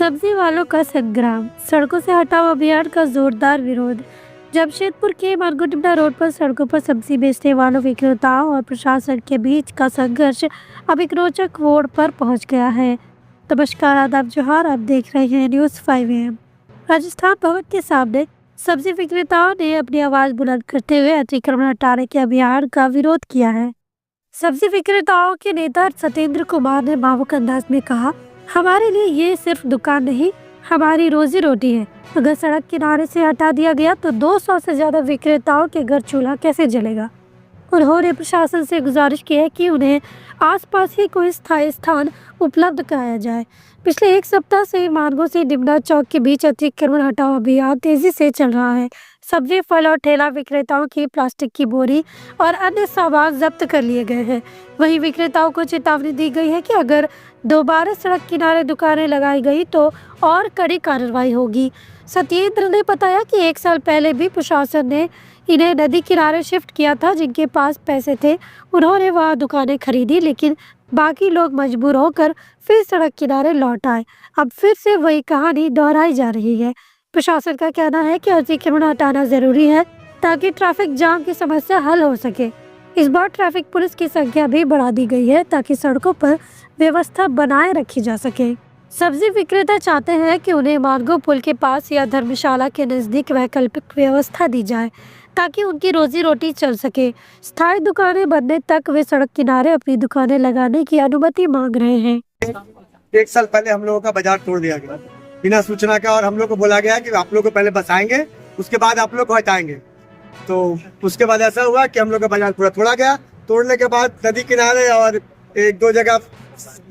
सब्जी वालों का संग्राम, सड़कों से हटाओ अभियान का जोरदार विरोध। जमशेदपुर के मानगुटिमना रोड पर सड़कों पर सब्जी बेचने वालों, विक्रेताओं और प्रशासन के बीच का संघर्ष अब एक रोचक मोड़ पर पहुंच गया है। नमस्कार, आदाब, जोहार। आप देख रहे हैं न्यूज़ 5 AM। राजस्थान भवन के सामने सब्जी विक्रेताओं ने अपनी आवाज बुलंद करते हुए अतिक्रमण हटाने के अभियान का विरोध किया है। सब्जी विक्रेताओं के नेता सत्येंद्र कुमार ने भावुक अंदाज में कहा, हमारे लिए ये सिर्फ दुकान नहीं, हमारी रोजी रोटी है। अगर सड़क किनारे से हटा दिया गया तो 200 से ज्यादा विक्रेताओं के घर चूल्हा कैसे जलेगा। उन्होंने प्रशासन से गुजारिश की है कि उन्हें आसपास ही कोई स्थायी स्थान उपलब्ध कराया जाए। पिछले एक सप्ताह से मार्गों से डिमना चौक के बीच अतिक्रमण हटाओ अभियान तेजी से चल रहा है। सब्जी, फल और ठेला विक्रेताओं की प्लास्टिक की बोरी और अन्य सामान जब्त कर लिए गए हैं। वहीं विक्रेताओं को चेतावनी दी गई है कि अगर दोबारा सड़क किनारे दुकानें लगाई गई तो और कड़ी कार्रवाई होगी। सत्येंद्र ने बताया कि 1 साल पहले भी प्रशासन ने इन्हें नदी किनारे शिफ्ट किया था। जिनके पास पैसे थे उन्होंने वहां दुकानें खरीदी, लेकिन बाकी लोग मजबूर होकर फिर सड़क किनारे लौट आए। अब फिर से वही कहानी दोहराई जा रही है। प्रशासन का कहना है कि अतिक्रमण हटाना जरूरी है ताकि ट्रैफिक जाम की समस्या हल हो सके। इस बार ट्रैफिक पुलिस की संख्या भी बढ़ा दी गई है ताकि सड़कों पर व्यवस्था बनाए रखी जा सके। सब्जी विक्रेता चाहते हैं कि उन्हें मार्गो पुल के पास या धर्मशाला के नजदीक वैकल्पिक व्यवस्था दी जाए ताकि उनकी रोजी रोटी चल सके। स्थायी दुकानें बनने तक वे सड़क किनारे अपनी दुकानें लगाने की अनुमति मांग रहे हैं। 1 साल पहले हम लोगों का बाजार तोड़ दिया गया बिना सूचना का, और हम लोग को बोला गया कि आप लोग को पहले बसाएंगे, उसके बाद आप लोग को हटाएंगे। तो उसके बाद ऐसा हुआ कि हम लोग का बाजार पूरा तोड़ा गया। तोड़ने के बाद नदी किनारे और 1-2 जगह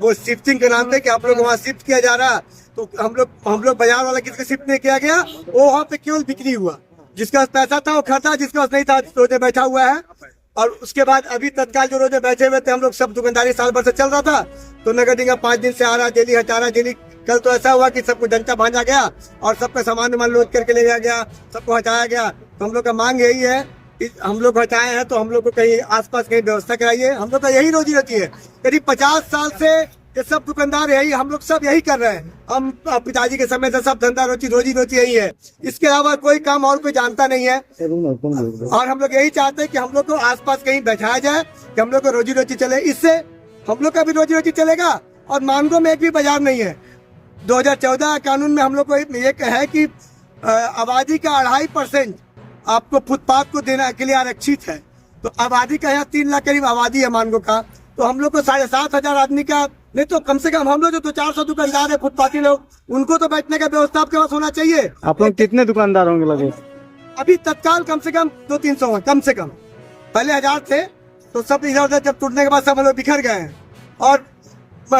वो शिफ्टिंग के नाम पे कि आप लोग वहाँ शिफ्ट किया जा रहा, तो हम लोग बाजार वाला किसको शिफ्ट नहीं किया गया, वो वहाँ पे केवल बिक्री हुआ। जिसका पास पैसा था वो खाता, जिसका पास नहीं था रोजे बैठा हुआ है। और उसके बाद अभी तत्काल जो रोजे बैठे हुए थे, हम लोग सब दुकानदारी साल भर से चल रहा था, तो नगर निगम 5 दिन से आ रहा, डेली हटा रहा, डेली। कल तो ऐसा हुआ कि सबको डंडा भांजा गया और सबका सामान लोड करके ले जाया गया, सबको हटाया गया। तो हम लोग का मांग यही है, हम लोग हटाए हैं तो हम लोग को कहीं आसपास कहीं व्यवस्था कराइए। हम लोग का यही रोजी रोटी है। करीब 50 साल से ये सब दुकानदार यही, हम लोग सब यही कर रहे हैं। हम पिताजी के समय से सब धंधा रोजी रोटी यही है। इसके अलावा कोई काम और कोई जानता नहीं है। और हम लोग यही चाहते हैं कि हम लोग को आसपास कहीं बैठाया जाए कि हम लोग को रोजी रोटी चले। इससे हम लोग का भी रोजी रोटी चलेगा। और मानगो में एक भी बाजार नहीं है। 2014 कानून में हम लोग को ये है कि आबादी का 2.5% आपको फुटपाथ को देने के लिए आरक्षित है। तो आबादी का यहाँ 3 लाख करीब आबादी है मानगो का। तो हम लोग को 7,500 आदमी का नहीं तो कम से कम हम लोग जो 400 दुकानदार है फुटपाथी लोग, उनको तो बैठने का व्यवस्था आपके पास होना चाहिए। आप लोग कितने दुकानदार होंगे लगे? अभी तत्काल कम से कम 200-300 है, कम से कम। पहले 1000 थे, तो सब इधर उधर जब टूटने के बाद सब लोग बिखर गए हैं। और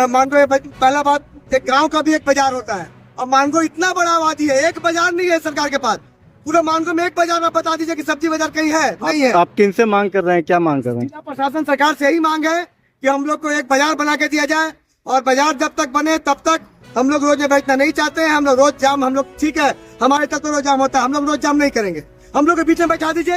मानगो पहला बात, एक गाँव का भी एक बाजार होता है। और मानगो इतना बड़ा आबादी है, एक बाजार नहीं है सरकार के पास। पूरा मानगो में एक बाजार, आप बता दीजिए कि सब्जी बाजार कहीं है? नहीं है। आप किन से मांग कर रहे हैं, क्या मांग कर रहे हैं? जिला प्रशासन सरकार से यही मांग है कि हम लोग को एक बाजार बना के दिया जाए। और बाजार जब तक बने तब तक हम लोग रोज बैठना नहीं चाहते हैं। हम लोग रोज जाम, हम लोग ठीक है, हमारे तक तो रोज जाम होता है, हम लोग रोज जाम नहीं करेंगे। हम लोग के बीच में बैठा दीजिए,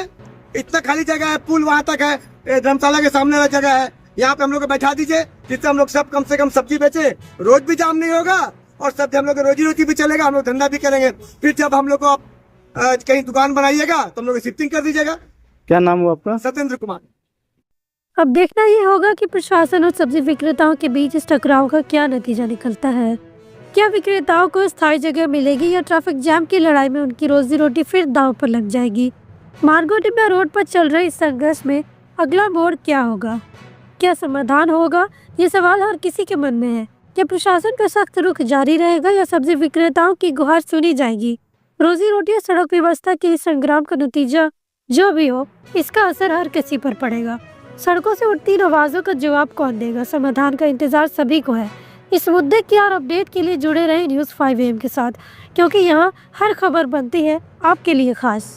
इतना खाली जगह है, पुल वहाँ तक है, धर्मशाला के सामने वाला जगह है, यहाँ पे हम लोग को बैठा दीजिए, जिससे हम लोग सब कम से कम सब्जी बेचे, रोज भी जाम नहीं होगा और सब हम लोग को रोजी रोटी भी चलेगा, हम लोग धंधा भी करेंगे। फिर जब हम लोग को कहीं दुकान बनाइएगा तो हम लोग शिफ्टिंग कर दीजिएगा। क्या नाम हुआ आपका? सत्येंद्र कुमार। अब देखना ये होगा कि प्रशासन और सब्जी विक्रेताओं के बीच इस टकराव का क्या नतीजा निकलता है। क्या विक्रेताओं को स्थायी जगह मिलेगी या ट्रैफिक जाम की लड़ाई में उनकी रोजी रोटी फिर दांव पर लग जाएगी। मार्गो डिमना रोड पर चल रहे इस संघर्ष में अगला मोड़ क्या होगा, क्या समाधान होगा, ये सवाल हर किसी के मन में है। क्या प्रशासन का सख्त रुख जारी रहेगा या सब्जी विक्रेताओं की गुहार सुनी जाएगी। रोजी रोटी और सड़क व्यवस्था के इस संग्राम का नतीजा जो भी हो, इसका असर हर किसी पर पड़ेगा। सड़कों से उठती इन आवाजों का जवाब कौन देगा, समाधान का इंतजार सभी को है। इस मुद्दे की और अपडेट के लिए जुड़े रहे न्यूज़ 5 AM के साथ, क्योंकि यहाँ हर खबर बनती है आपके लिए खास।